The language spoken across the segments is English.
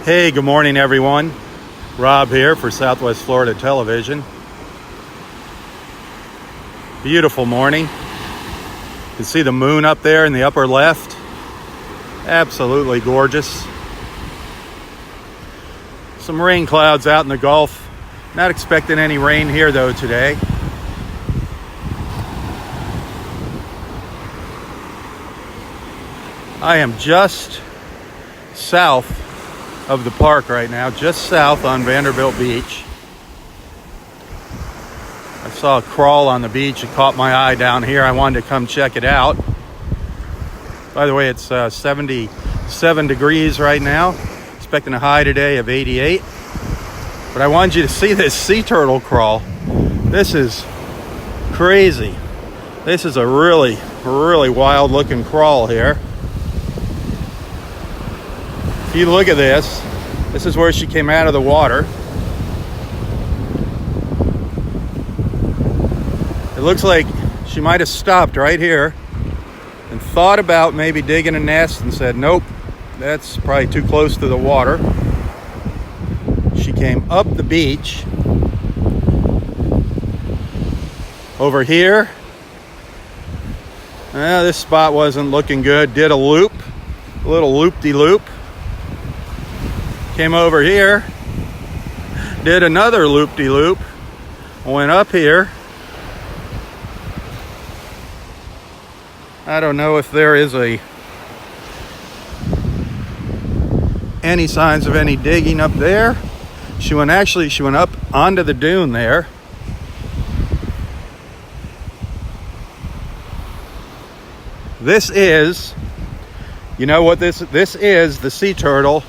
Hey, good morning, everyone. Rob here for Southwest Florida Television. Beautiful morning. You can see the moon up there in the upper left. Absolutely gorgeous. Some rain clouds out in the Gulf. Not expecting any rain here though today. I am just south of the park right now, just south on Vanderbilt Beach. I saw a crawl on the beach. It caught my eye down here. I wanted to come check it out. By the way, it's 77 degrees right now. Expecting a high today of 88. But I wanted you to see this sea turtle crawl. This is crazy. This is a really, really wild looking crawl here. If you look at this is where she came out of the water. It looks like she might have stopped right here and thought about maybe digging a nest and said, nope, that's probably too close to the water. She came up the beach over here. This spot wasn't looking good. Did a loop, a little loop-de-loop. Came over here, did another loop-de-loop, went up here. I don't know if there is any signs of any digging up there. She went up onto the dune there. This is, you know what this is, the sea turtle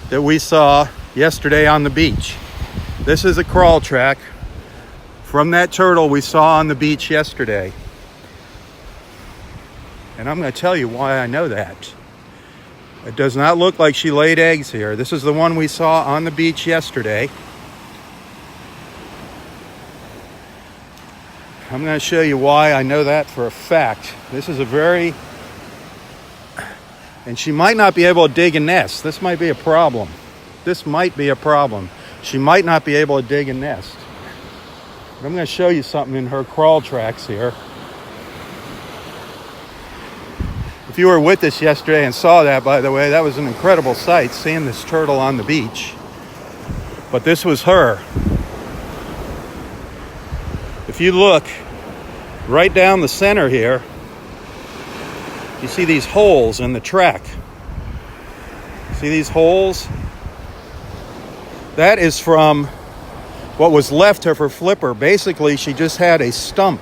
that we saw yesterday on the beach. This is a crawl track from that turtle we saw on the beach yesterday. And I'm going to tell you why I know that. It does not look like she laid eggs here. This is the one we saw on the beach yesterday. I'm going to show you why I know that for a fact. This is and she might not be able to dig a nest. This might be a problem. She might not be able to dig a nest. But I'm going to show you something in her crawl tracks here. If you were with us yesterday and saw that, by the way, that was an incredible sight, seeing this turtle on the beach. But this was her. If you look right down the center here, you see these holes in the track. See these holes? That is from what was left of her flipper. Basically, she just had a stump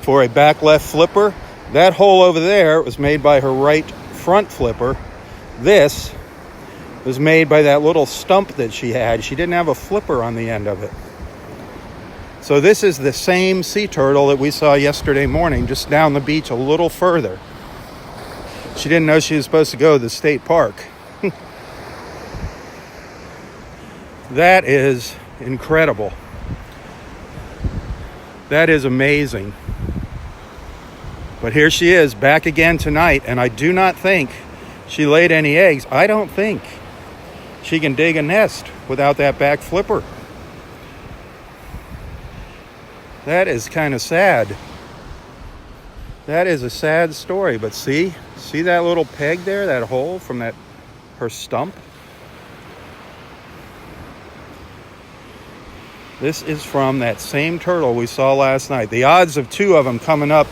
for a back left flipper. That hole over there was made by her right front flipper. This was made by that little stump that she had. She didn't have a flipper on the end of it. So this is the same sea turtle that we saw yesterday morning, just down the beach a little further. She didn't know she was supposed to go to the state park. That is incredible. That is amazing. But here she is back again tonight, and I do not think she laid any eggs. I don't think she can dig a nest without that back flipper. That is kind of sad. That is a sad story, but see that little peg there, that hole from her stump? This is from that same turtle we saw last night. The odds of two of them coming up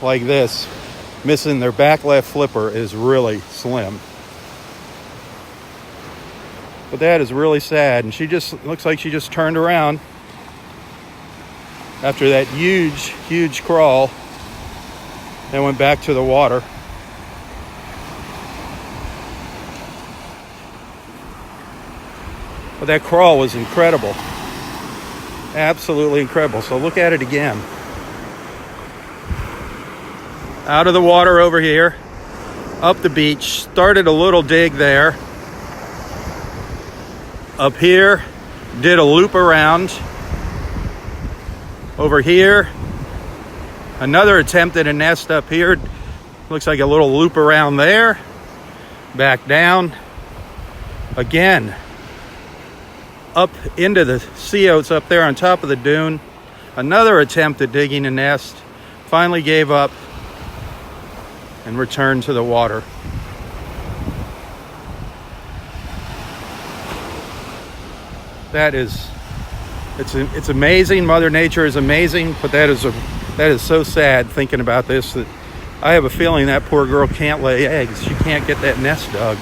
like this, missing their back left flipper, is really slim. But that is really sad, and she just looks like she just turned around after that huge crawl and went back to the water. But that crawl was incredible. Absolutely incredible. So look at it again. Out of the water over here, up the beach, started a little dig there. Up here, did a loop around. Over here, another attempt at a nest up here. Looks like a little loop around there. back down again, up into the sea oats up there on top of the dune. Another attempt at digging a nest. Finally gave up and returned to the water. It's amazing. Mother Nature is amazing, but that is so sad thinking about this, that I have a feeling that poor girl can't lay eggs. She can't get that nest dug.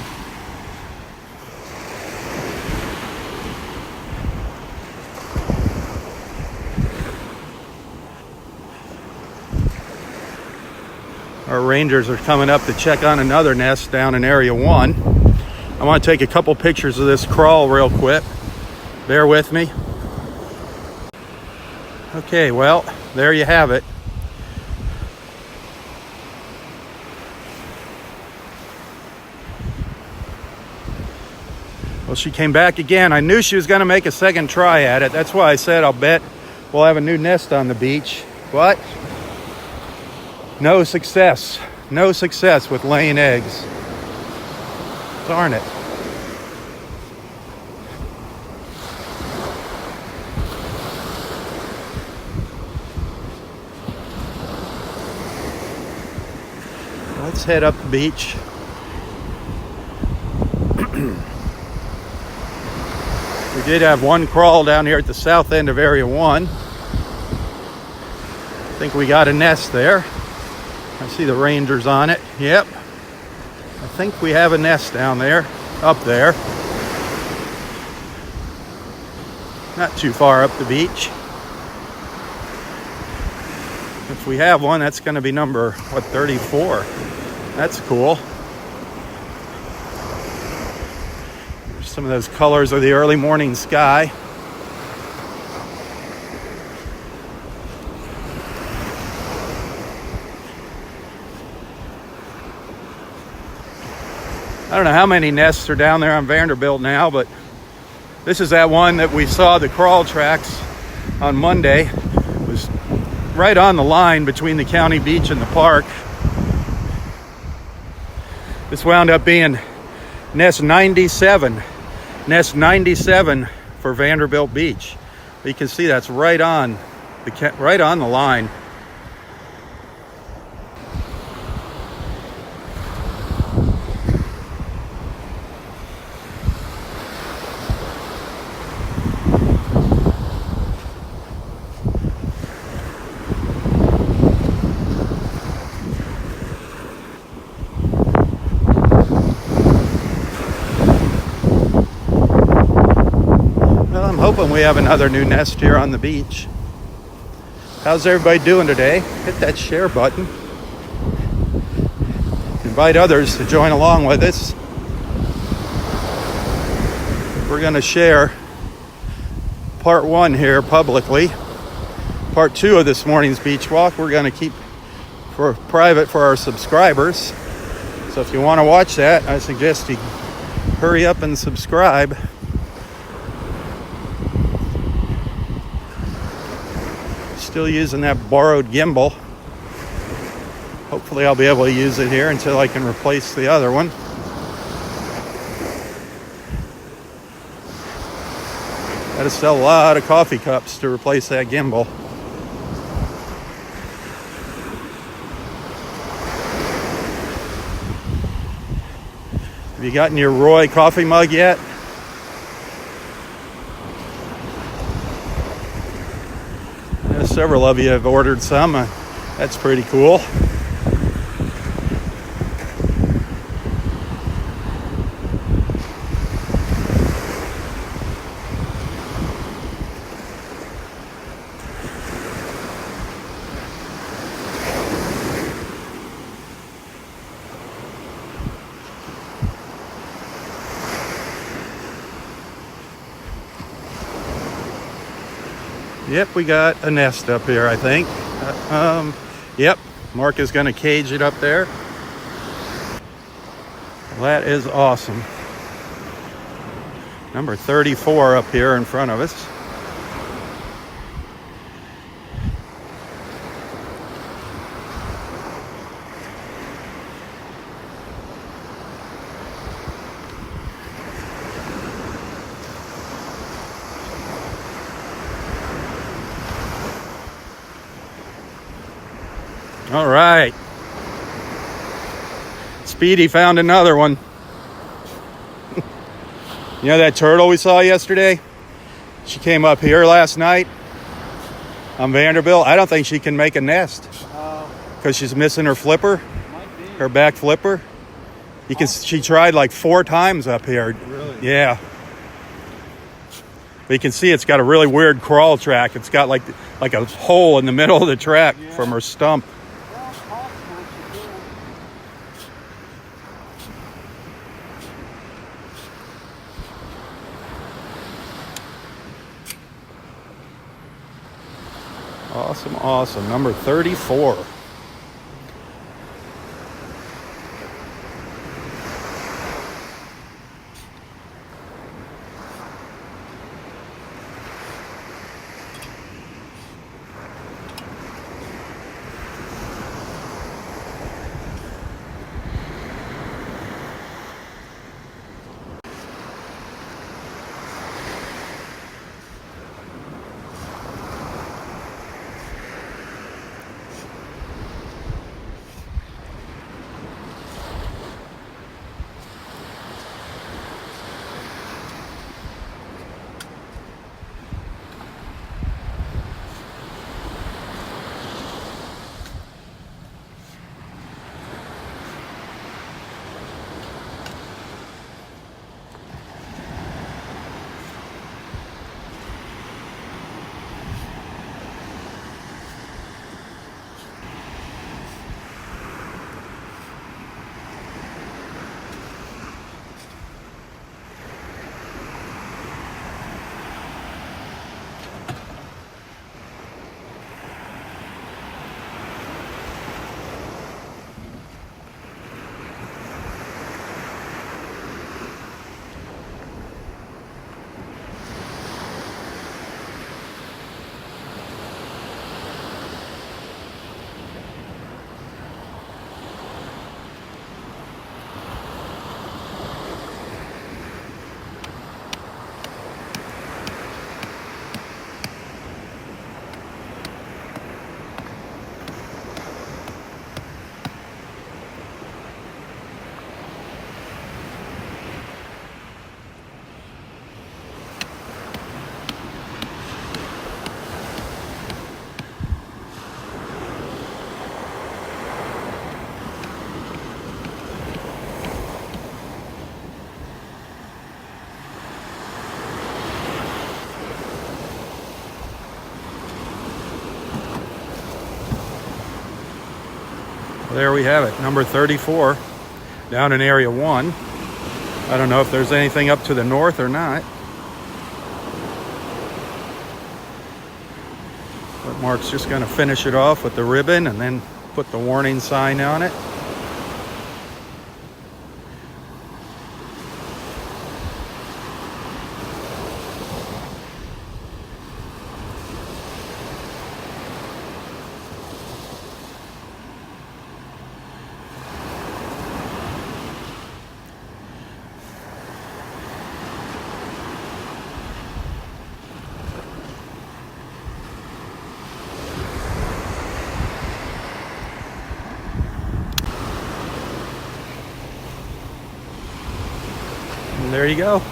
Our rangers are coming up to check on another nest down in Area 1. I want to take a couple pictures of this crawl real quick. Bear with me. Okay, well, there you have it. Well, she came back again. I knew she was going to make a second try at it. That's why I said I'll bet we'll have a new nest on the beach. But no success. No success with laying eggs. Darn it. Let's head up the beach. We did have one crawl down here at the south end of Area 1. I think we got a nest there. I see the rangers on it. Yep. I think we have a nest down there, up there. Not too far up the beach. If we have one, that's going to be number, 34. That's cool. There's some of those colors of the early morning sky. I don't know how many nests are down there on Vanderbilt now, but this is that one that we saw the crawl tracks on Monday. It was right on the line between the county beach and the park. This wound up being nest 97. Nest 97 for Vanderbilt Beach. You can see that's right on the line. Hoping we have another new nest here on the beach. How's everybody doing today? Hit that share button. Invite others to join along with us. We're going to share part 1 here publicly. Part 2 of this morning's beach walk we're going to keep for private for our subscribers. So if you want to watch that, I suggest you hurry up and subscribe. Still using that borrowed gimbal. Hopefully I'll be able to use it here until I can replace the other one. Got to sell a lot of coffee cups to replace that gimbal. Have you gotten your Roy coffee mug yet? Several of you have ordered some. That's pretty cool. Yep, we got a nest up here, I think. Yep, Mark is going to cage it up there. Well, that is awesome. Number 34 up here in front of us. All right. Speedy found another one. You know that turtle we saw yesterday? She came up here last night on Vanderbilt. I don't think she can make a nest because she's missing her flipper, her back flipper. She tried like 4 times up here. Really? Yeah. But you can see it's got a really weird crawl track. It's got like a hole in the middle of the track from her stump. Awesome, awesome. Number 34. There we have it, number 34, down in Area 1. I don't know if there's anything up to the north or not. But Mark's just going to finish it off with the ribbon and then put the warning sign on it. And there you go.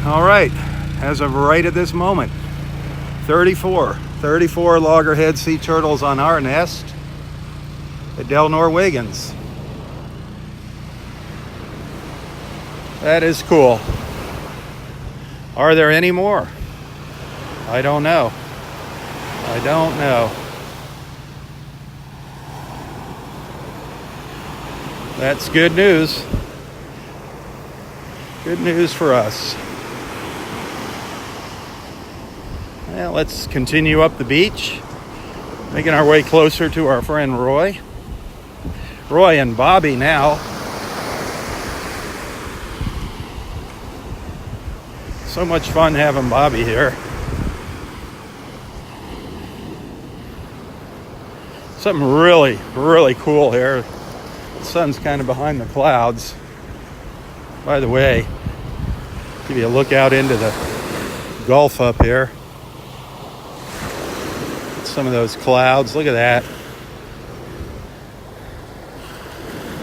All right, as of right at this moment, 34 loggerhead sea turtles on our nest at Del Norwegians. That is cool. Are there any more? I don't know. I don't know. That's good news. Good news for us. Well, let's continue up the beach, making our way closer to our friend Roy. Roy and Bobby now. So much fun having Bobby here. Something really, really cool here. The sun's kind of behind the clouds. By the way, give you a look out into the Gulf up here. Some of those clouds. Look at that.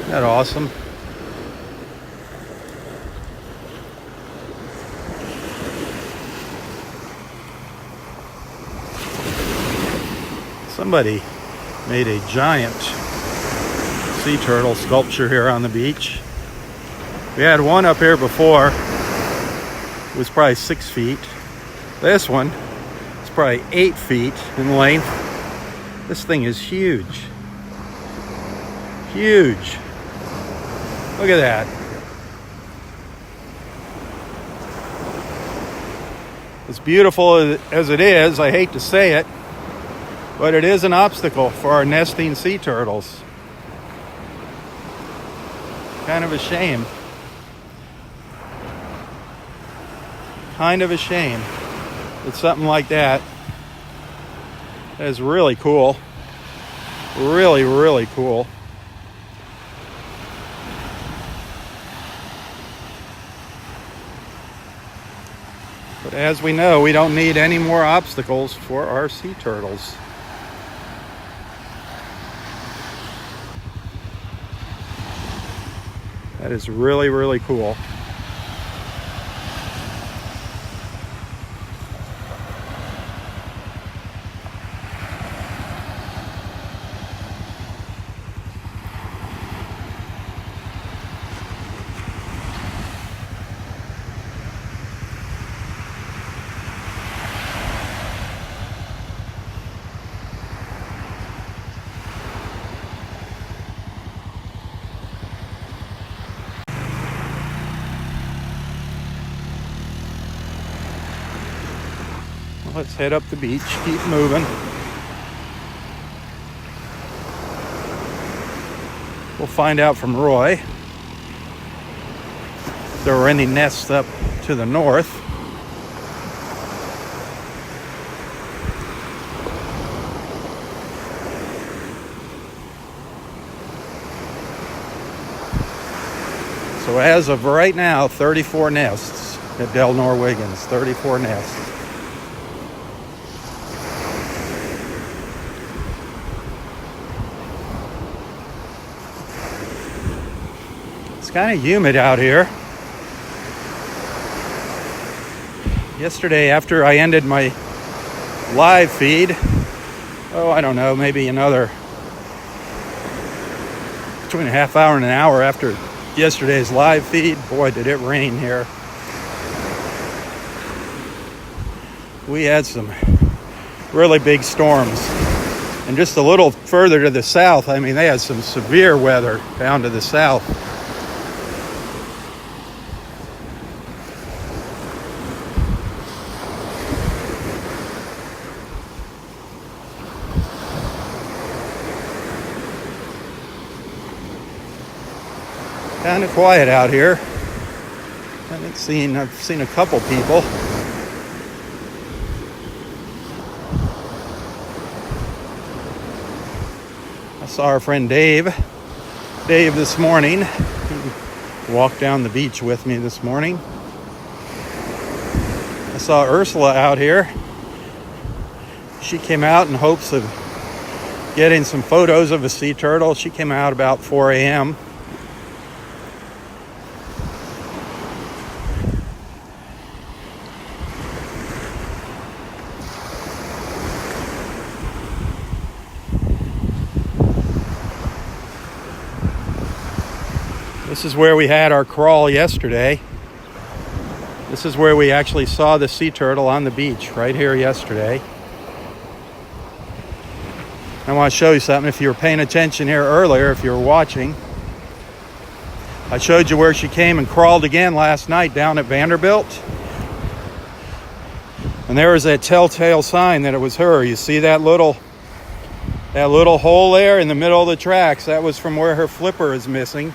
Isn't that awesome? Somebody made a giant sea turtle sculpture here on the beach. We had one up here before. It was probably 6 feet. This one is probably 8 feet in length. This thing is huge. Huge. Look at that. As beautiful as it is, I hate to say it, but it is an obstacle for our nesting sea turtles. Kind of a shame. Kind of a shame that something like that is really cool. Really, really cool. But as we know, we don't need any more obstacles for our sea turtles. That is really, really cool. Let's head up the beach, keep moving. We'll find out from Roy if there were any nests up to the north. So as of right now, 34 nests at Del Norwegians, 34 nests. Kind of humid out here. Yesterday, after I ended my live feed, I don't know, maybe another between a half hour and an hour after yesterday's live feed, boy, did it rain here. We had some really big storms. And just a little further to the south, I mean, they had some severe weather down to the south. Kind of quiet out here. I've seen a couple people. I saw our friend Dave this morning. He walked down the beach with me this morning. I saw Ursula out here. She came out in hopes of getting some photos of a sea turtle. She came out about 4 a.m. This is where we had our crawl yesterday. This is where we actually saw the sea turtle on the beach, right here yesterday. I want to show you something. If you were paying attention here earlier, if you were watching, I showed you where she came and crawled again last night down at Vanderbilt. And there was that telltale sign that it was her. You see that little hole there in the middle of the tracks? That was from where her flipper is missing.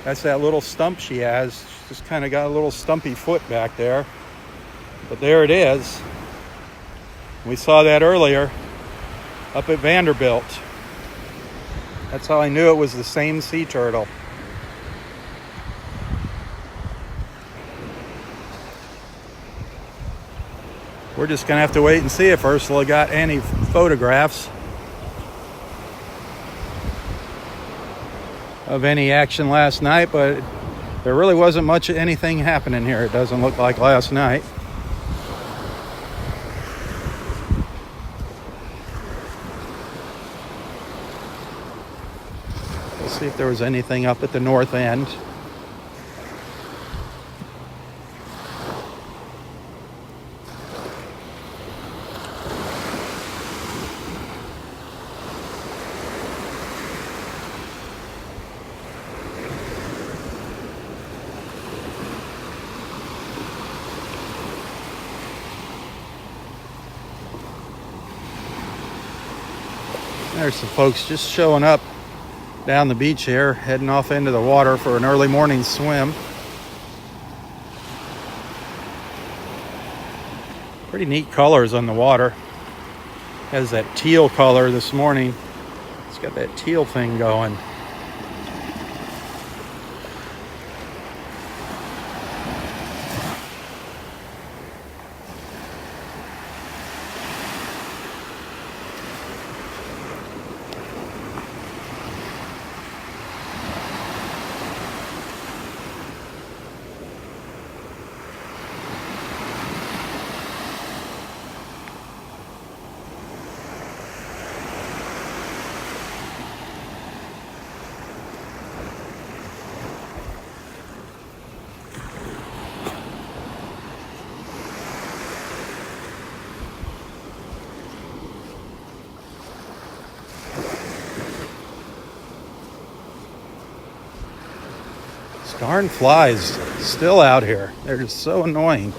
That's that little stump she has. She's just kind of got a little stumpy foot back there. But there it is. We saw that earlier up at Vanderbilt. That's how I knew it was the same sea turtle. We're just going to have to wait and see if Ursula got any photographs of any action last night, but there really wasn't much of anything happening here. It doesn't look like last night. Let's see if there was anything up at the north end. There's some folks just showing up down the beach here, heading off into the water for an early morning swim. Pretty neat colors on the water. Has that teal color this morning. It's got that teal thing going. Darn flies still out here. They're just so annoying.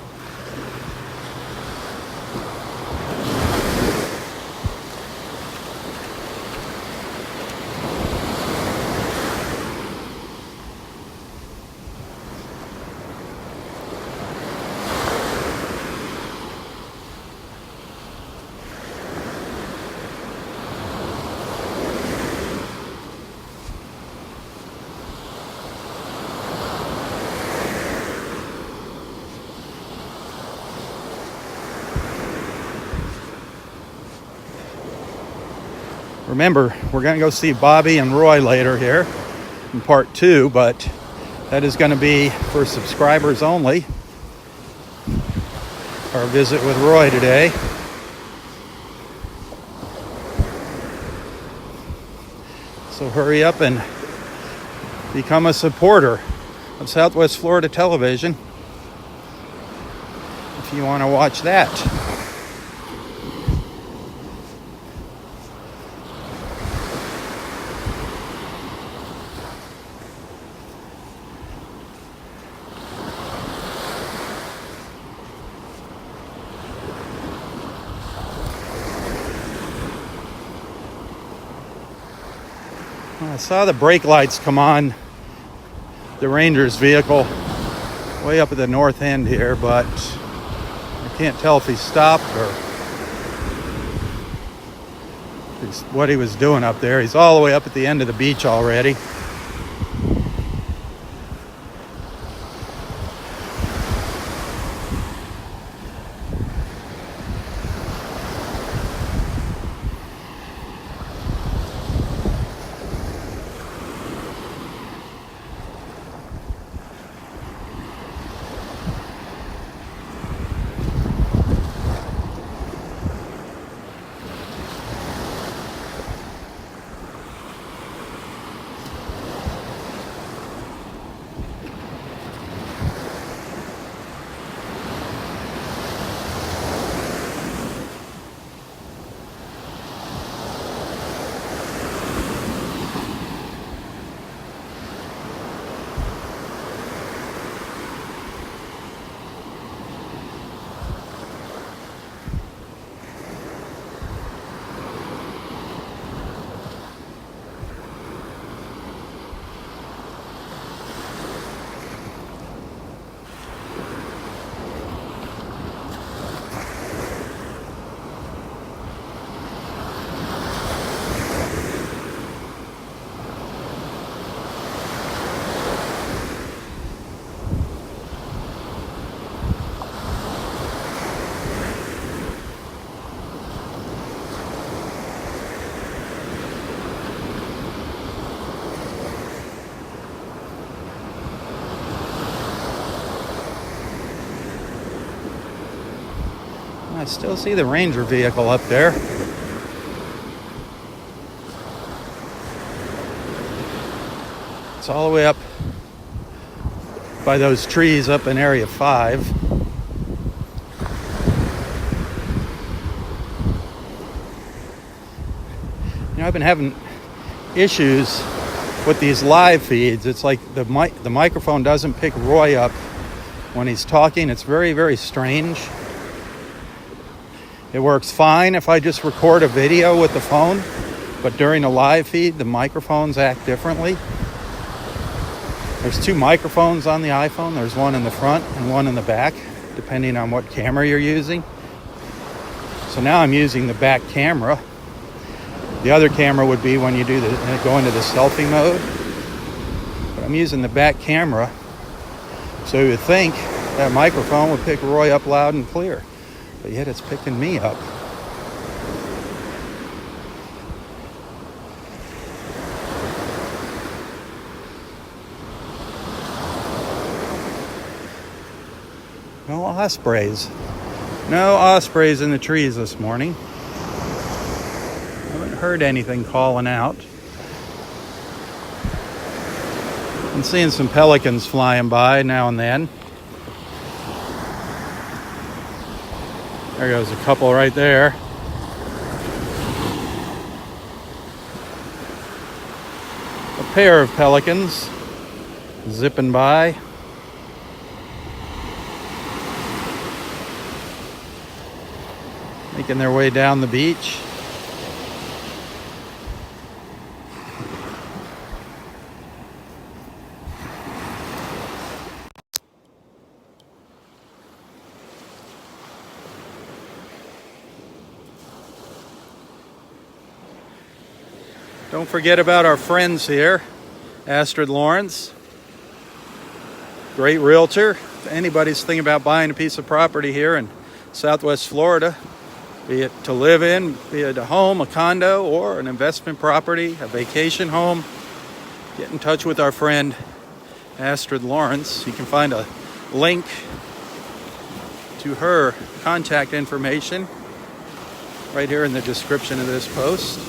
Remember, we're going to go see Bobby and Roy later here in part 2, but that is going to be for subscribers only. Our visit with Roy today. So hurry up and become a supporter of Southwest Florida Television if you want to watch that. I saw the brake lights come on the Ranger's vehicle way up at the north end here, but I can't tell if he stopped or what he was doing up there. He's all the way up at the end of the beach already. I still see the Ranger vehicle up there. It's all the way up by those trees up in Area 5. You know, I've been having issues with these live feeds. It's like the microphone doesn't pick Roy up when he's talking. It's very, very strange. It works fine if I just record a video with the phone, but during a live feed, the microphones act differently. There's two microphones on the iPhone. There's one in the front and one in the back, depending on what camera you're using. So now I'm using the back camera. The other camera would be when you go into the selfie mode. But I'm using the back camera, so you would think that microphone would pick Roy up loud and clear. But yet it's picking me up. No ospreys. No ospreys in the trees this morning. Haven't heard anything calling out. I'm seeing some pelicans flying by now and then. There goes a couple right there. A pair of pelicans zipping by. Making their way down the beach. Don't forget about our friends here, Astrid Lawrence, great realtor. If anybody's thinking about buying a piece of property here in Southwest Florida, be it to live in, be it a home, a condo, or an investment property, a vacation home, get in touch with our friend Astrid Lawrence. You can find a link to her contact information right here in the description of this post.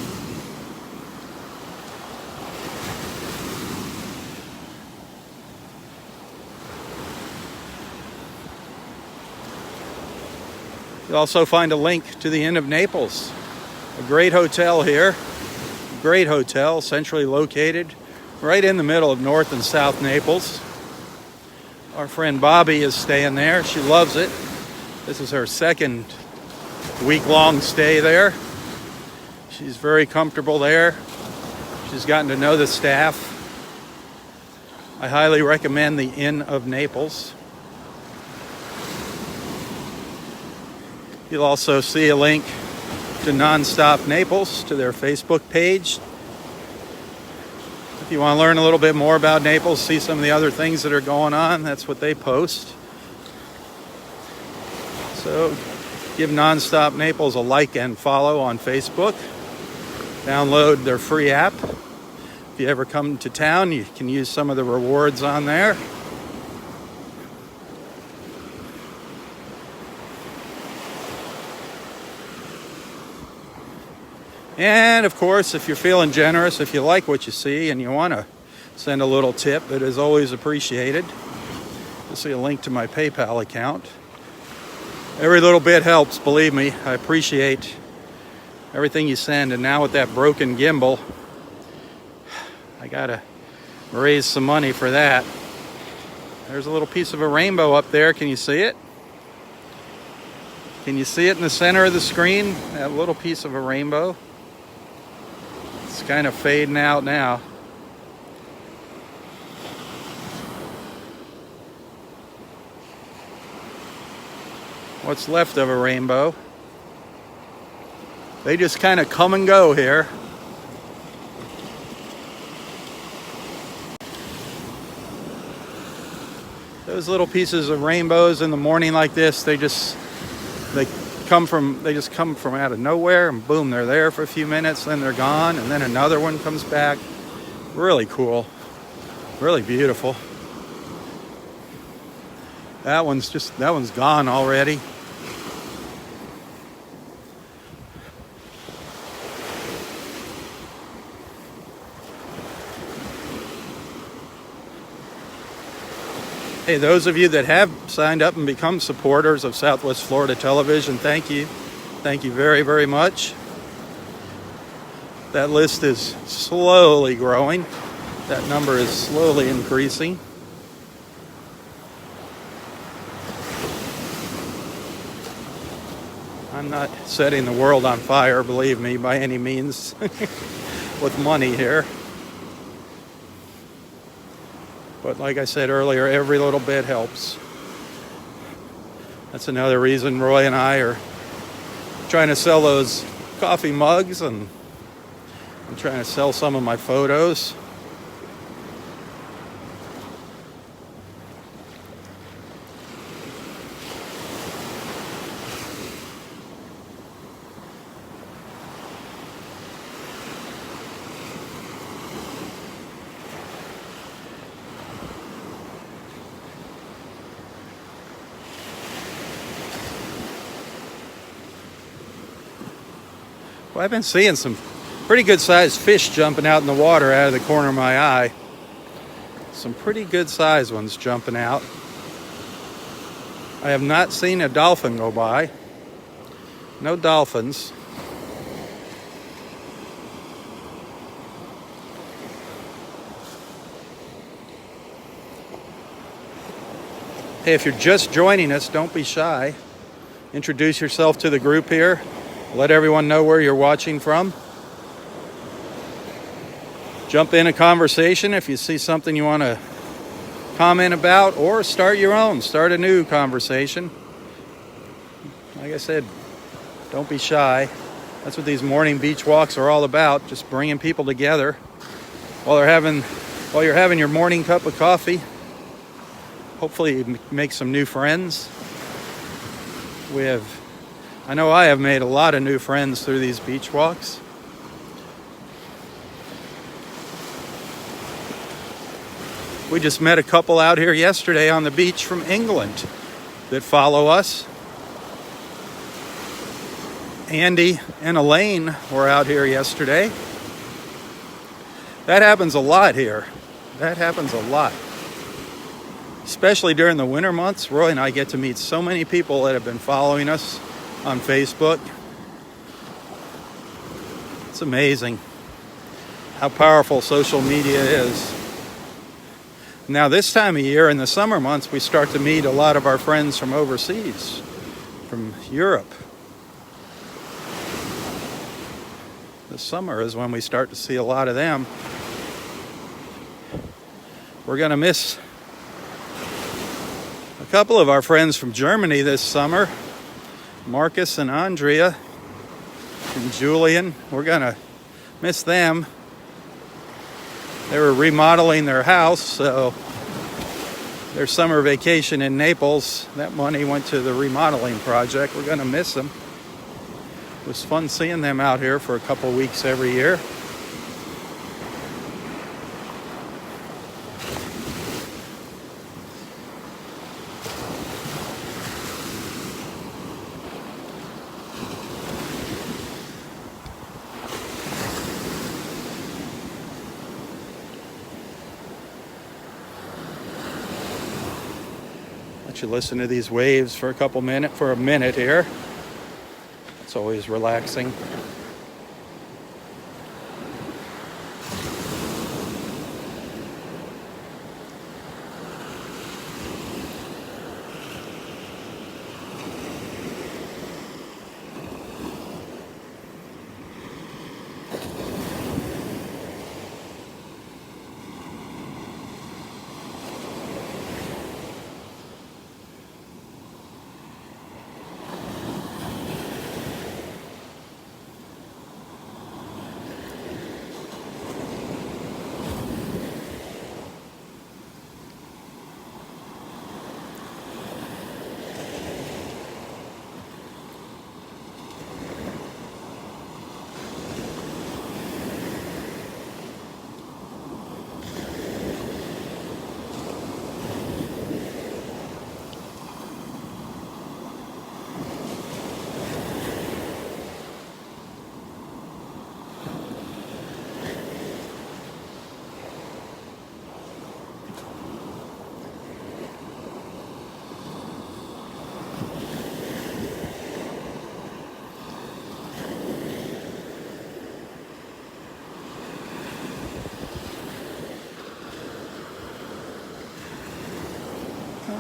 You'll also find a link to the Inn of Naples, a great hotel here, great hotel, centrally located, right in the middle of North and South Naples. Our friend Bobby is staying there. She loves it. This is her second week-long stay there. She's very comfortable there. She's gotten to know the staff. I highly recommend the Inn of Naples. You'll also see a link to Nonstop Naples, to their Facebook page. If you want to learn a little bit more about Naples, see some of the other things that are going on, that's what they post. So give Nonstop Naples a like and follow on Facebook. Download their free app. If you ever come to town, you can use some of the rewards on there. And of course, if you're feeling generous, if you like what you see and you want to send a little tip, it is always appreciated. You'll see a link to my PayPal account. Every little bit helps, believe me. I appreciate everything you send. And now with that broken gimbal, I gotta raise some money for that. There's a little piece of a rainbow up there. Can you see it? Can you see it in the center of the screen? That little piece of a rainbow. It's kind of fading out now. What's left of a rainbow. They just kind of come and go here. Those little pieces of rainbows in the morning like this, they just come from out of nowhere, and boom, they're there for a few minutes, then they're gone, and then another one comes back. Really cool. Really beautiful. That one's gone already. Hey, those of you that have signed up and become supporters of Southwest Florida Television, thank you. Thank you very, very much. That list is slowly growing. That number is slowly increasing. I'm not setting the world on fire, believe me, by any means, with money here. But like I said earlier, every little bit helps. That's another reason Roy and I are trying to sell those coffee mugs, and I'm trying to sell some of my photos. Well, I've been seeing some pretty good sized fish jumping out in the water out of the corner of my eye. Some pretty good sized ones jumping out. I have not seen a dolphin go by. No dolphins. Hey, if you're just joining us, don't be shy. Introduce yourself to the group here. Let everyone know where you're watching from. Jump in a conversation if you see something you want to comment about, or start your own. Start a new conversation. Like I said, don't be shy. That's what these morning beach walks are all about, just bringing people together while you're having your morning cup of coffee. Hopefully you make some new friends. I know I have made a lot of new friends through these beach walks. We just met a couple out here yesterday on the beach from England that follow us. Andy and Elaine were out here yesterday. That happens a lot here. That happens a lot. Especially during the winter months. Roy and I get to meet so many people that have been following us on Facebook. It's amazing how powerful social media is. Now this time of year, in the summer months, we start to meet a lot of our friends from overseas, from Europe. The summer is when we start to see a lot of them. We're going to miss a couple of our friends from Germany this summer. Marcus and Andrea and Julian. We're going to miss them. They were remodeling their house, so their summer vacation in Naples, that money went to the remodeling project. We're going to miss them. It was fun seeing them out here for a couple weeks every year. Let you listen to these waves for a minute here. It's always relaxing.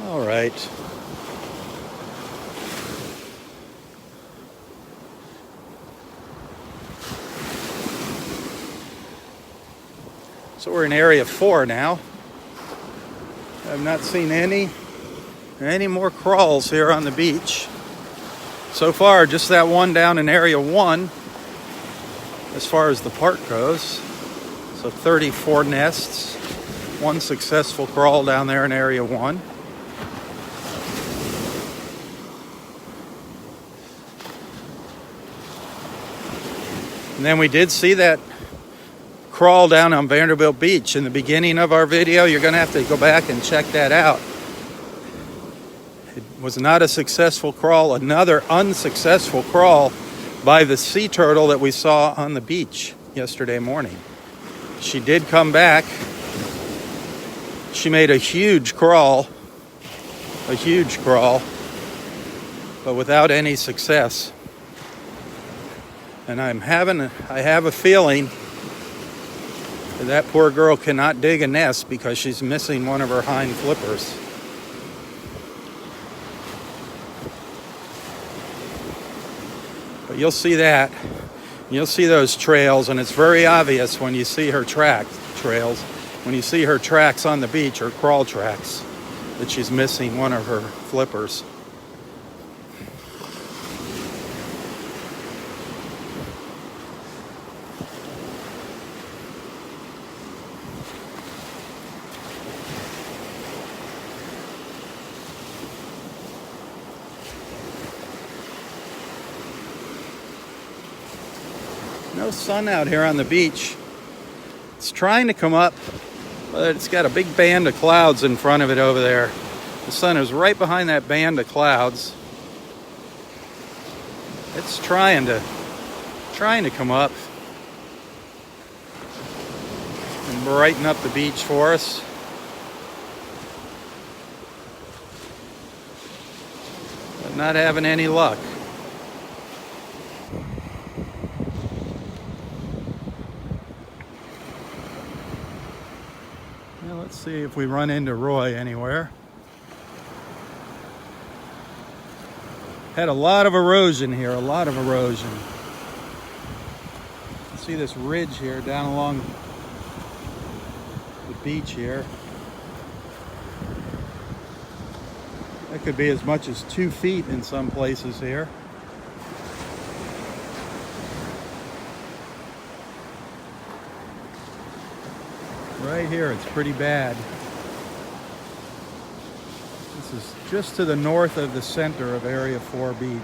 All right. So we're in area 4 now. I've not seen any more crawls here on the beach. So far, just that one down in area 1 as far as the park goes. So 34 nests, one successful crawl down there in area 1. And then we did see that crawl down on Vanderbilt Beach in the beginning of our video. You're going to have to go back and check that out. It was not a successful crawl. Another unsuccessful crawl by the sea turtle that we saw on the beach yesterday morning. She did come back. She made a huge crawl, but without any success. And I have a feeling that poor girl cannot dig a nest because she's missing one of her hind flippers. But you'll see that. You'll see those trails, and it's very obvious when you see her trails, when you see her tracks on the beach, her crawl tracks, that she's missing one of her flippers. No sun out here on the beach. It's trying to come up, but it's got a big band of clouds in front of it over there. The sun is right behind that band of clouds. It's trying to come up and brighten up the beach for us. But not having any luck. Let's see if we run into Roy anywhere. Had a lot of erosion here, See this ridge here down along the beach here. That could be as much as 2 feet in some places here. Right here, it's pretty bad. This is just to the north of the center of Area 4 Beach.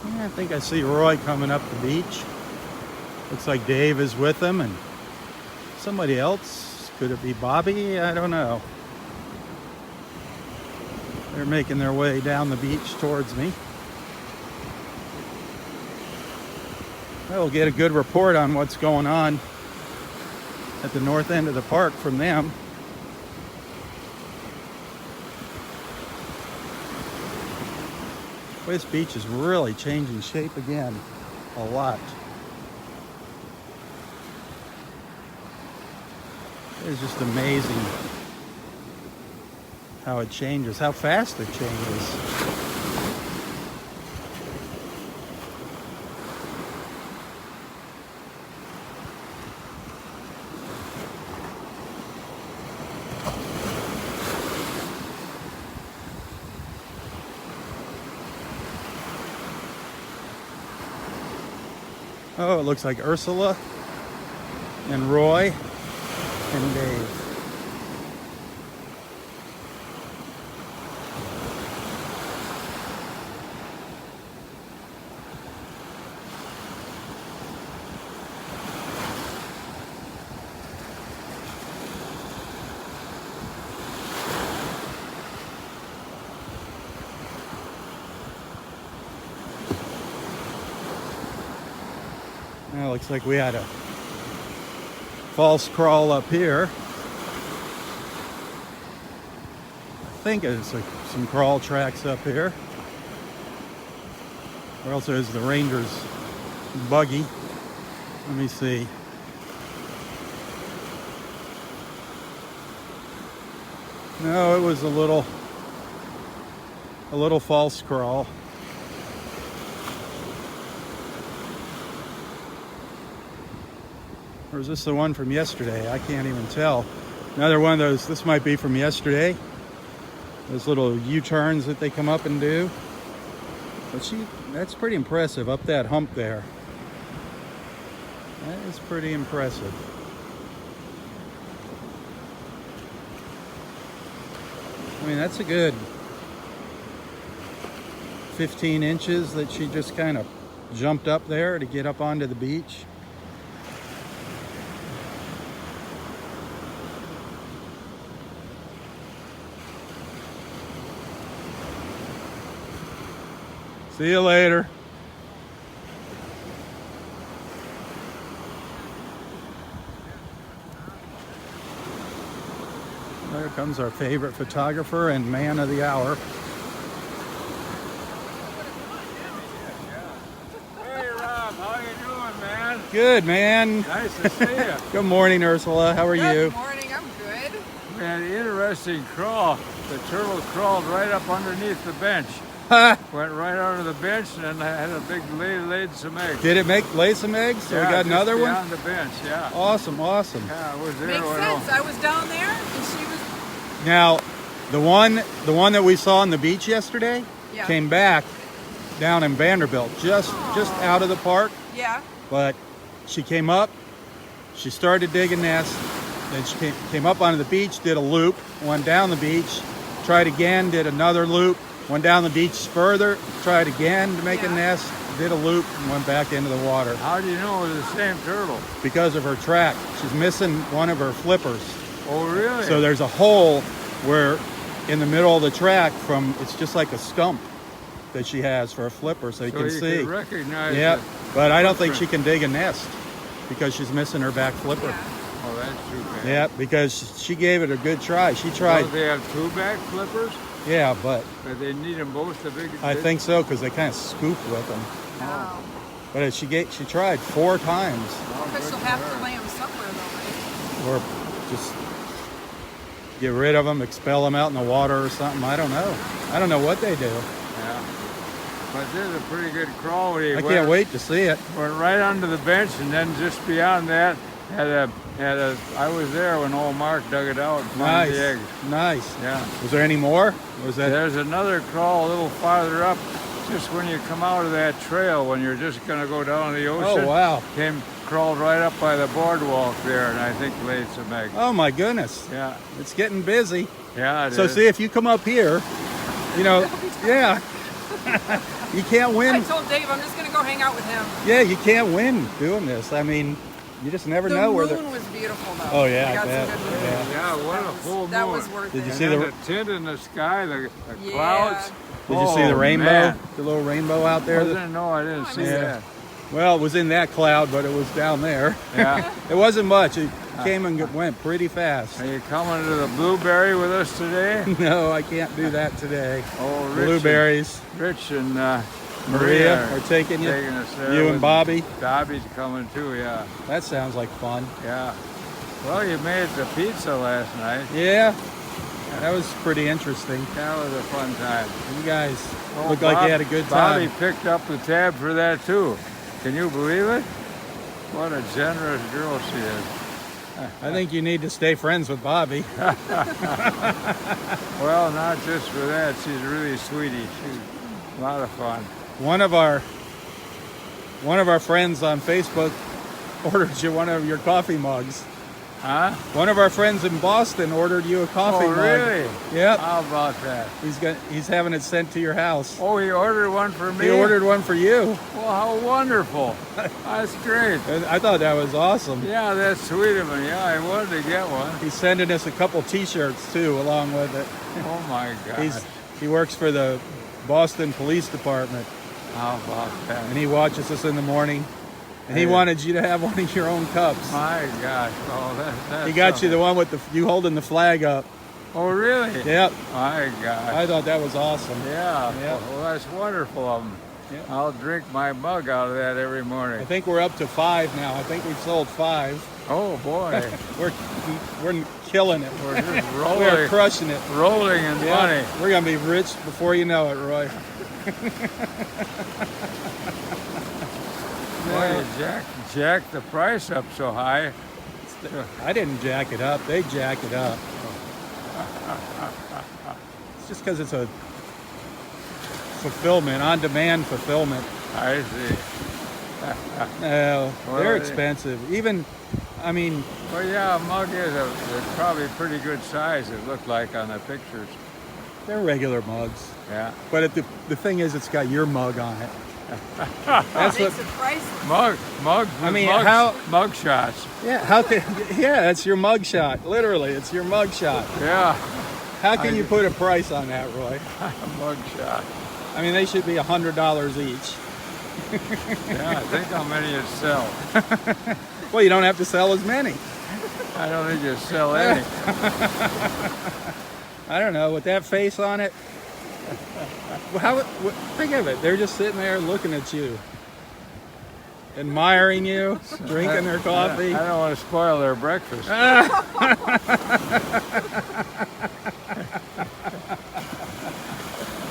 I think I see Roy coming up the beach. Looks like Dave is with him and somebody else. Could it be Bobby? I don't know. They're making their way down the beach towards me. I will get a good report on what's going on at the north end of the park from them. This beach is really changing shape again, a lot. It's just amazing how it changes, how fast it changes. Oh, it looks like Ursula and Roy and Dave. Well, looks like we had a false crawl up here. I think there's some crawl tracks up here. Or else there's the ranger's buggy. Let me see. No, it was a little false crawl. Or is this the one from yesterday? I can't even tell. Another one of those, this might be from yesterday. Those little U-turns that they come up and do. But that's pretty impressive up that hump there. That is pretty impressive. I mean, that's a good 15 inches that she just kind of jumped up there to get up onto the beach. See you later. There comes our favorite photographer and man of the hour. Hey Rob, how you doing, man? Good, man. Nice to see you. Good morning, Ursula. How are you? Good morning, I'm good. Man, interesting crawl. The turtle crawled right up underneath the bench. Went right under the bench and had a big laid some eggs. Did it lay some eggs? So yeah, we got another one? On the bench, yeah. Awesome, awesome. Yeah, I was there. Makes sense. I was down there and she was. Now, the one that we saw on the beach yesterday came back down in Vanderbilt, just out of the park. Yeah. But she came up, she started digging nests, then she came up onto the beach, did a loop, went down the beach, tried again, did another loop, went down the beach further, tried again to make a nest, did a loop, and went back into the water. How do you know it was the same turtle? Because of her track. She's missing one of her flippers. Oh, really? So there's a hole where in the middle of the track it's just like a stump that she has for a flipper, so you can see. Can recognize yeah, it. but I don't think she can dig a nest because she's missing her back flipper. Yeah. Oh, that's too bad. Yeah, because she gave it a good try. She tried. Well, they have two back flippers? Yeah, but They need them both to big. I think so because they kind of scoop with them. Oh. But she tried 4 times, But she'll have to lay them somewhere though, right? or just get rid of them, expel them out in the water or something. I don't know. I don't know what they do. Yeah. But this is a pretty good crawl. I can't wait to see it. Went right under the bench, and then just beyond that, I was there when old Mark dug it out and found the eggs. Nice. Yeah. Was there any more? Was that? There's another crawl a little farther up, just when you come out of that trail, when you're just going to go down to the ocean. Oh, wow. Crawled right up by the boardwalk there, and I think laid some eggs. Oh my goodness. Yeah. It's getting busy. Yeah, it So is. see, if you come up here, yeah, you can't win. I told Dave I'm just going to go hang out with him. Yeah, you can't win doing this. I mean, you just never know where The the. moon was beautiful though. Oh yeah, We got I bet. some good moon. Yeah. Yeah, what a full moon. That was worth Did it. you see And the? the tint in the sky, the Yeah. clouds. Did you see the rainbow? Man. The little rainbow out there. I didn't see Yeah. that. Well, it was in that cloud, but it was down there. Yeah. It wasn't much. It came and went pretty fast. Are you coming to the blueberry with us today? No, I can't do that today. Oh, Rich Blueberries. Rich and Maria are taking you. us there. You and Bobby. Bobby's coming too, yeah. That sounds like fun. Yeah. Well, you made the pizza last night. Yeah, that was pretty interesting. That was a fun time. You guys Oh, looked like you had a good time. Bobby picked up the tab for that too. Can you believe it? What a generous girl she is. I think you need to stay friends with Bobby. Well, not just for that. She's really sweetie. She's a lot of fun. One of our friends on Facebook ordered you one of your coffee mugs. Huh? One of our friends in Boston ordered you a coffee mug. Really? Yep. How about that? He's having it sent to your house. Oh, he ordered one for me? He ordered one for you. Well, how wonderful. That's great. And I thought that was awesome. Yeah, that's sweet of him. Yeah, I wanted to get one. He's sending us a couple T-shirts too, along with it. Oh my God. He works for the Boston Police Department, How about that? and he watches us in the morning. And he wanted you to have one of your own cups. My gosh. Oh, that's He got you something. the one with you holding the flag up. Oh, really? Yep. My gosh. I thought that was awesome. Yeah. Yep. Well, that's wonderful of them. Yep. I'll drink my mug out of that every I morning. think we're up to 5 now. I think we've sold 5. Oh, boy. We're killing it. We're just We're rolling, crushing it. rolling in Yeah. money. We're gonna be rich before you know it, Roy. Boy, you jacked the price up so high. I didn't jack it up. They jack it up. It's just because it's a fulfillment, on-demand fulfillment. I see. No, Well, they're they- expensive. Even, I mean, Well, yeah, a mug is probably pretty good size, it looked like on the pictures. they're regular mugs. Yeah. But the thing is, it's got your mug on it. That's Makes what. it priceless. Mug. I mean, mug shots. Yeah. How can? Yeah, it's your mug shot. Literally, it's your mug shot. Yeah, How can you put a price on that, Roy? mug shot. I mean, they should be $100 each. Yeah, think how many you sell. Well, you don't have to sell as many. I don't think you sell any. I don't know, with that face on it. Think of it. They're just sitting there looking at you, admiring you, drinking their coffee. I don't want to spoil their breakfast.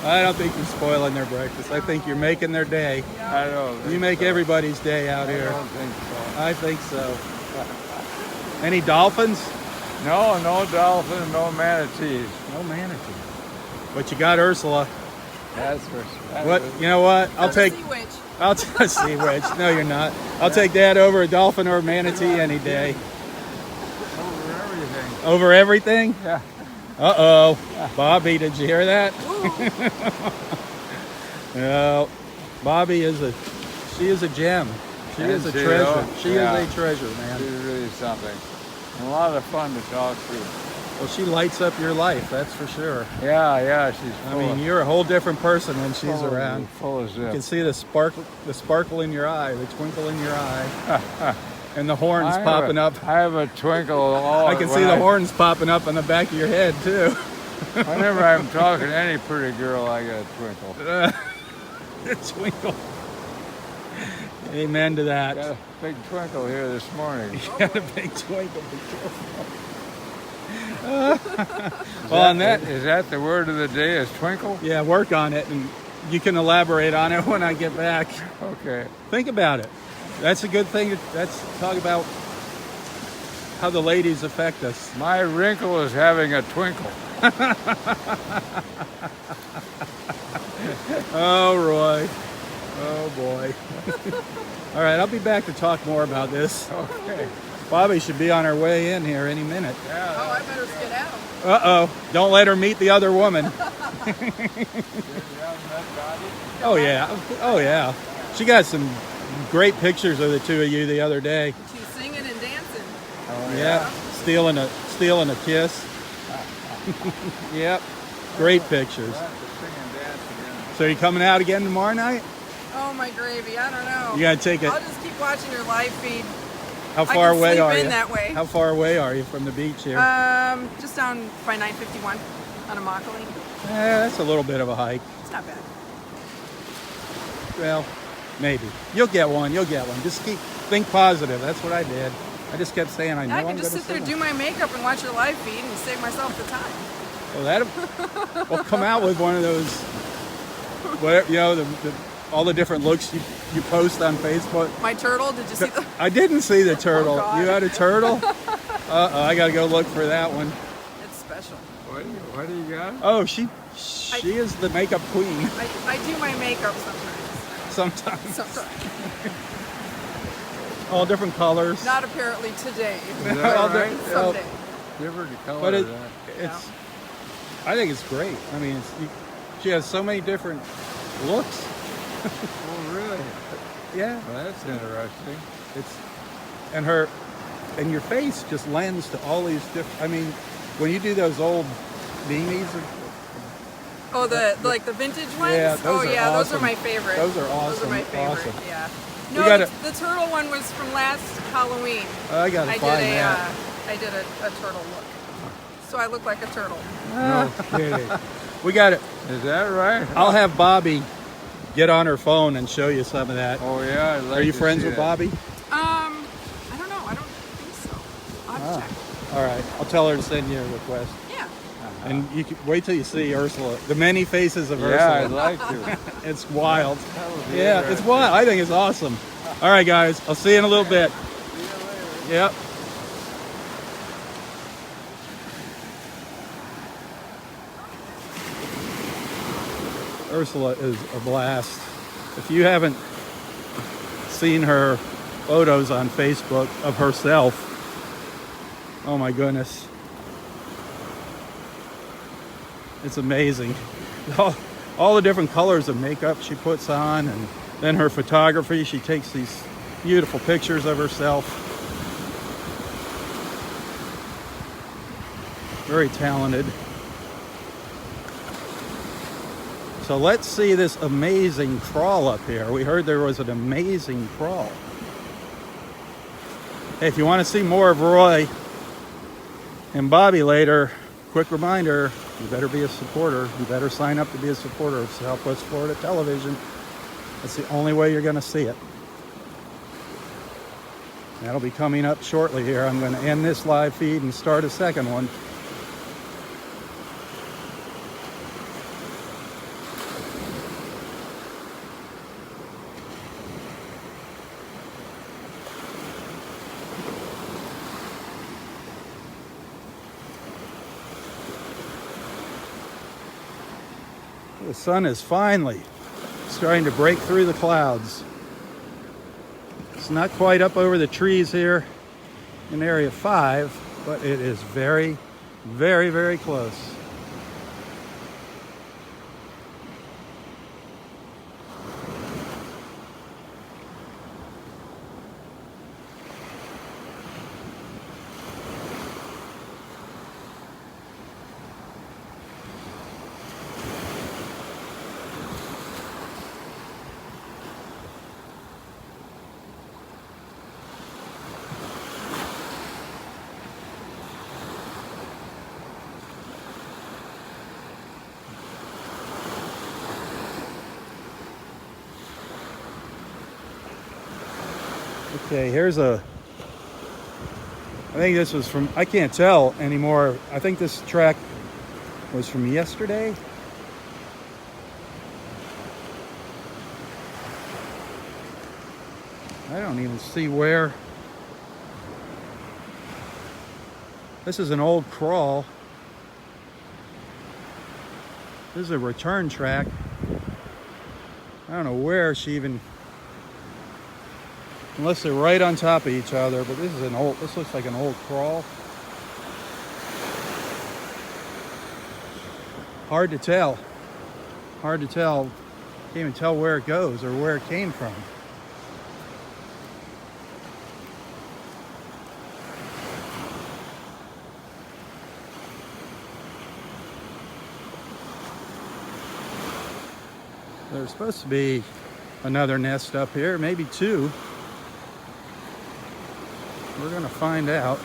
I don't think you're spoiling their breakfast. I think you're making their day. I don't think You make so. everybody's day out I here. don't think so. I think so. Any dolphins? No dolphin, no manatees. No manatee. But you got Ursula. That's for What? You know what? I'll Not a take. sea witch. I'll take sea witch. No, you're not. I'll take that over a dolphin or a manatee any day. over everything. Over everything? Yeah. Uh-oh. Bobby, did you hear that? Ooh, No. Bobby is a gem. She is a Is she, treasure. though? She Yeah. is a treasure, man. She's really something. A lot of fun to talk to. Well, she lights up your life, that's for sure. Yeah, she's I full mean, of, you're a whole different person when she's full of- around. Full of You can zip. see the sparkle in your eye, the twinkle in your eye, and the horns I have popping up. I have a twinkle all I can when see the horns popping up on the back of your head too. Whenever I'm talking to any pretty girl, I got a twinkle. Twinkle. Amen to that. Got a big twinkle here this morning. Got a big twinkle. Be careful. Well, on that, Is that the word of the day? Is twinkle? yeah, work on it, and you can elaborate on it when I get back. Okay. Think about it. That's a good thing. Let's talk about how the ladies affect us. My wrinkle is having a twinkle. Oh, Roy. Oh, boy. All right, I'll be back to talk more about this. Okay. Bobby should be on her way in here any minute. oh, Yeah. I better skedaddle. Uh-oh. Don't let her meet the other woman. Oh, yeah. Oh, yeah. She got some great pictures of the two of you the other day. She's singing and dancing. Oh, Yeah. Stealing a kiss. Yep. Great pictures. So you coming out again tomorrow night? Oh, my gravy. I don't know. You gotta take it. I'll just keep watching your live feed. How I far can away sleep are in you? that way. How far away are you from the beach here? Just down by 951 on a Immokalee. That's a little bit of a hike. It's not bad. Well, maybe. You'll get one. You'll get one. Just think positive. That's what I did. I just kept saying I know I can I'm just gonna sit there, see do my makeup, and watch your live feed and save myself the time. them. Well, come out with one of those. Whatever, you know, all the different looks you post on Facebook. My turtle, did you see the... I didn't see the turtle. God. You had a turtle? I gotta go look for that one. It's special. What do you got? Oh, she is the makeup queen. I do my makeup sometimes. Sometimes. All different colors. Not apparently today. Is that All right? different- Someday. Different color. But of that. it's. I think it's great. I mean, she has so many different looks. Oh, really? Yeah, Well, that's interesting. and your face just lends to all these different. I mean, when you do those old beanies, Oh, like the vintage ones? Yeah, those are those awesome. are my favorite. Those are awesome. Those are my favorite, Awesome. yeah. We No, gotta- the turtle one was from last Halloween. I gotta find that. I did a turtle look. So I look like a turtle. No kidding. We got it. Is that right? I'll have Bobby get on her phone and show you some of that. Oh yeah. I'd like Are you to friends see with that. Bobby? I don't know. I don't think so. I'll have to check. All right. I'll tell her to send you a request. Yeah. And you can wait till you see Ursula. The many faces of Yeah, I'd Ursula. like to. It's wild. That would be Yeah, it's interesting. wild. I think it's awesome. All right, guys. I'll see you in a little bit. See you later. Yep. Ursula is a blast. If you haven't seen her photos on Facebook of herself, oh my goodness. It's amazing. All the different colors of makeup she puts on, and then her photography. She takes these beautiful pictures of herself. Very talented. So let's see this amazing crawl up here. We heard there was an amazing crawl. Hey, if you want to see more of Roy and Bobby later, quick reminder, you better be a supporter. You better sign up to be a supporter of Southwest Florida Television. That's the only way you're going to see it. That'll be coming up shortly here. I'm going to end this live feed and start a second one. The sun is finally starting to break through the clouds. It's not quite up over the trees here in Area 5, but it is very, very, very close. Okay, here's I think this was from, I can't tell anymore. I think this track was from yesterday. I don't even see where. This is an old crawl. This is a return track. I don't know where she even, unless they're right on top of each other, but this looks like an old crawl. Hard to tell. Hard to tell. Can't even tell where it goes or where it came from. There's supposed to be another nest up here, maybe two. We're gonna find out.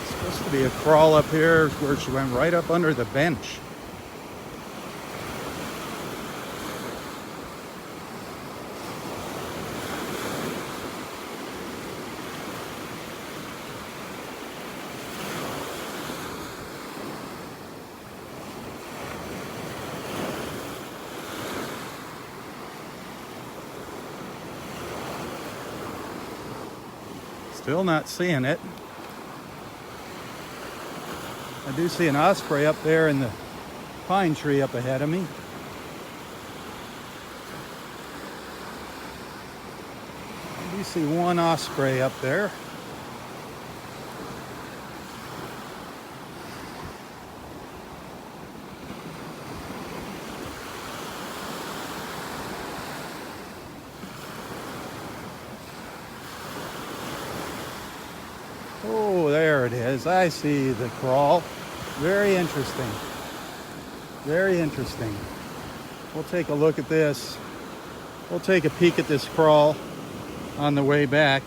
It's supposed to be a crawl up here where she went right up under the bench. Still not seeing it. I do see an osprey up there in the pine tree up ahead of me. I do see one osprey up there. there it is. I see the crawl. Very interesting. Very interesting. We'll take a look at this. We'll take a peek at this crawl on the way back.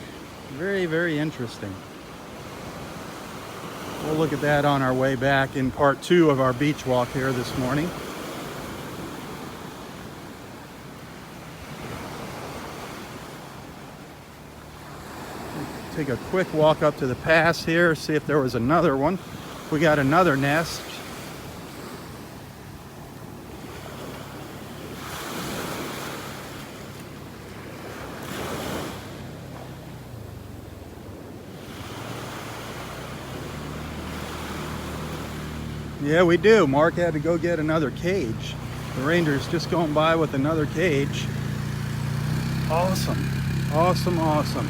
Very, very interesting. We'll look at that on our way back in part 2 of our beach walk here this morning. Take a quick walk up to the pass here, see if there was another one. We got another nest. Yeah, we do. Mark had to go get another cage. The ranger's just going by with another cage. Awesome. Awesome, awesome.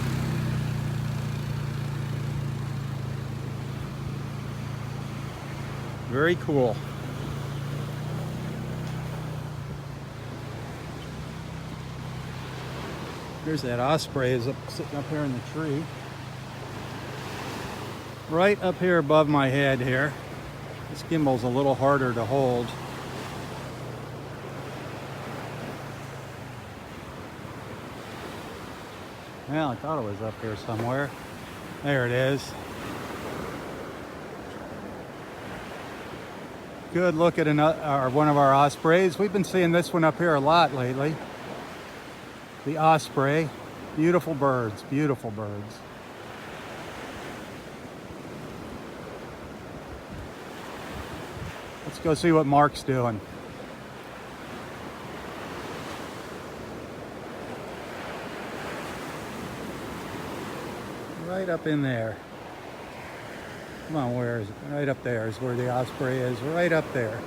Very cool. There's that osprey is sitting up here in the tree. Right up here above my head here. This gimbal's a little harder to hold. Well, I thought it was up here somewhere. There it is. Good look at one of our ospreys. We've been seeing this one up here a lot lately. The osprey. Beautiful birds, beautiful birds. Let's go see what Mark's doing. Right up in there. Come on, where is it? Right up there is where the osprey is. Right up there.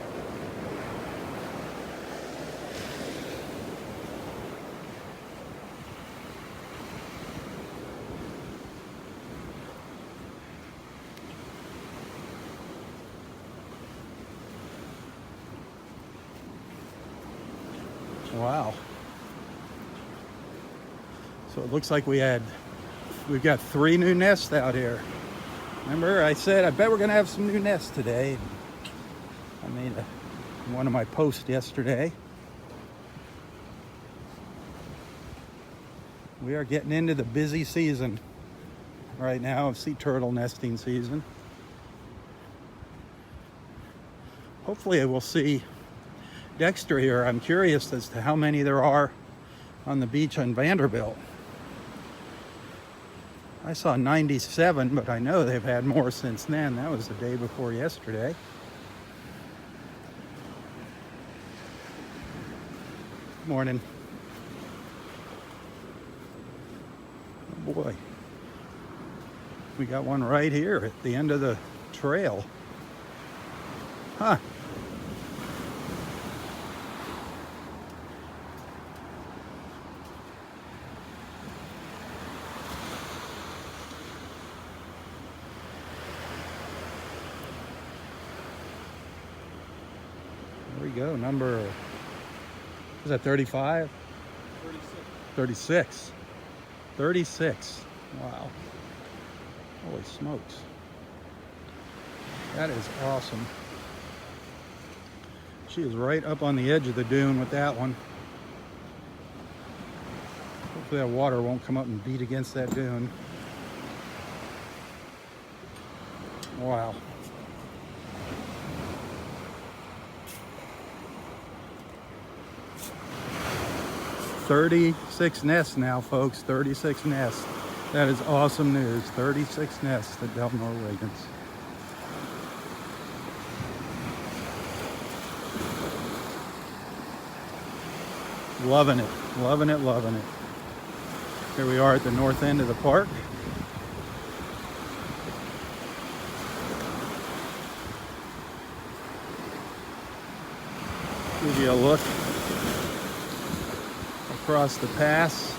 Wow. So it looks like we've got 3 new nests out here. Remember, I said, I bet we're going to have some new nests today. I made one of my posts yesterday. We are getting into the busy season right now of sea turtle nesting season. Hopefully we'll see Dexter here. I'm curious as to how many there are on the beach on Vanderbilt. I saw 97, but I know they've had more since then. That was the day before yesterday. Morning. Oh boy. We got one right here at the end of the trail. Huh. There we go, number, is that 35? 36. 36. Wow. Holy smokes. That is awesome. She is right up on the edge of the dune with that one. Hopefully that water won't come up and beat against that dune. Wow. 36 nests now, folks. 36 nests. That is awesome news. 36 nests at Delmore Wiggins. Loving it. Loving it. Loving it. Here we are at the north end of the park. Give you a look across the pass.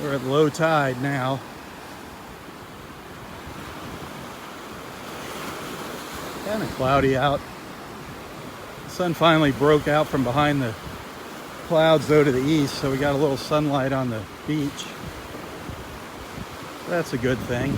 We're at low tide now. Kind of cloudy out. The sun finally broke out from behind the clouds though to the east, so we got a little sunlight on the beach. That's a good thing.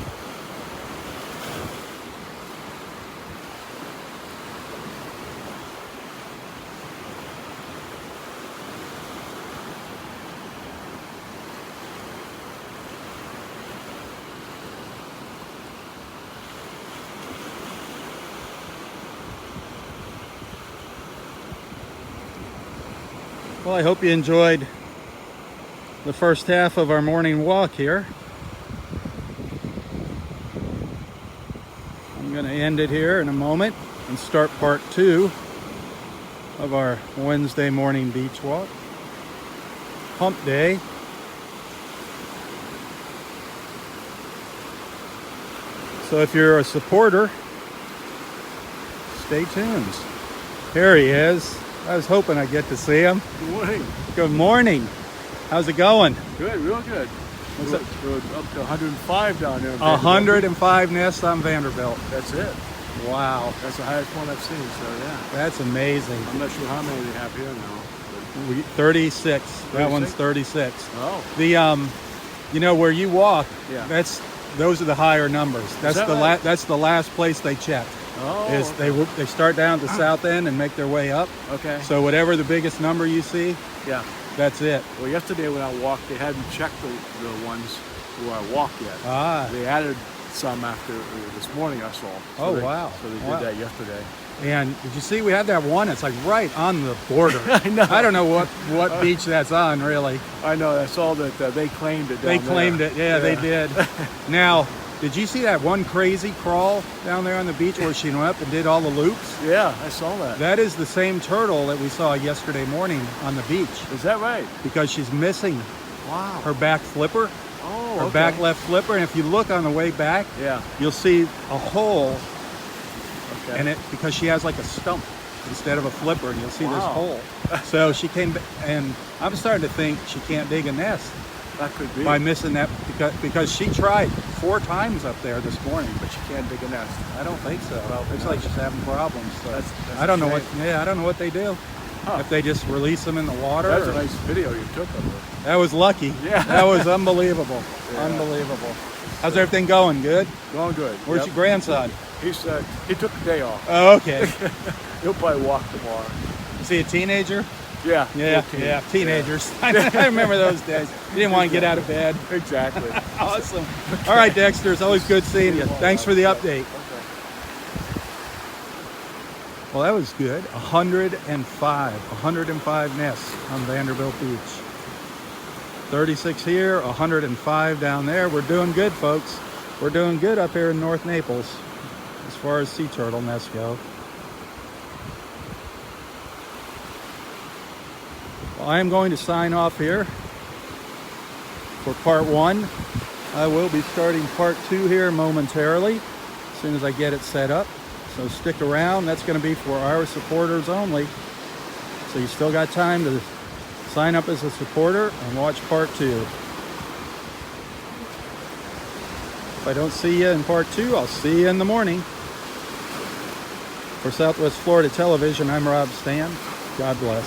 Well, I hope you enjoyed the first half of our morning walk here. I'm going to end it here in a moment and start part 2 of our Wednesday morning beach walk. Hump day. So if you're a supporter, stay tuned. Here he is. I was hoping I'd get to see him. Good morning. Good morning. How's it going? Good, real good. We're up to 105 down there. 105 nests on Vanderbilt. That's it. Wow. That's the highest one I've seen, so yeah. That's amazing. I'm not sure how many they have here now. 36. That one's 36. Oh. The you know where you walk, Yeah. those are the higher numbers. That's that the right? that's the last place they check. Oh. Is they start down at the south end and make their way up. Okay. So whatever the biggest number you see, Yeah. that's it. Well, yesterday when I walked, they hadn't checked the ones where I walked yet. Ah. They added some after this morning I saw. Oh, wow. So they did Wow. that yesterday. And did you see we had that one? It's like right on the border. I know. I don't know what beach that's on, really. I know. I saw that they claimed it. They down claimed there. it. Yeah, they did. Now, did you see that one crazy crawl down there on the beach where she went up and did all the loops? Yeah, I saw that. That is the same turtle that we saw yesterday morning on the beach Is that right? because she's missing Wow. her back flipper, Oh, her okay. back left flipper. And if you look on the way back, Yeah. you'll see a hole Okay. in it because she has like a stump instead of a flipper, and you'll see this Wow. hole. So she came, and I'm starting to think she can't dig a nest That could be. by missing that because she tried 4 times up there this morning. But you can't dig a nest. I don't think so. Well, Looks like she's having problems. So That's I don't a know what. shame. Yeah, I don't know what they do. Huh. If they just release them in the water. That's or- a nice video you took of her. That was lucky. Yeah. That was unbelievable. Yeah. Unbelievable. How's everything going? Good. Going good. Where's Yep. your grandson? He took the day off. Oh, okay. He'll probably walk tomorrow. Is he a teenager? Yeah. Yeah, 14. yeah, teenagers. I remember those days. You didn't want to get out of bed. Exactly. Awesome. All right, Dexter, it's always good seeing you. Thanks for the update. Okay. Well, that was good. 105 nests on Vanderbilt Beach. 36 here, 105 down there. We're doing good, folks. We're doing good up here in North Naples as far as sea turtle nests go. Well, I am going to sign off here for part 1. I will be starting part 2 here momentarily as soon as I get it set up. So stick around. That's going to be for our supporters only. So you still got time to sign up as a supporter and watch part 2. If I don't see you in part 2, I'll see you in the morning. For Southwest Florida Television, I'm Robb Stan. God bless.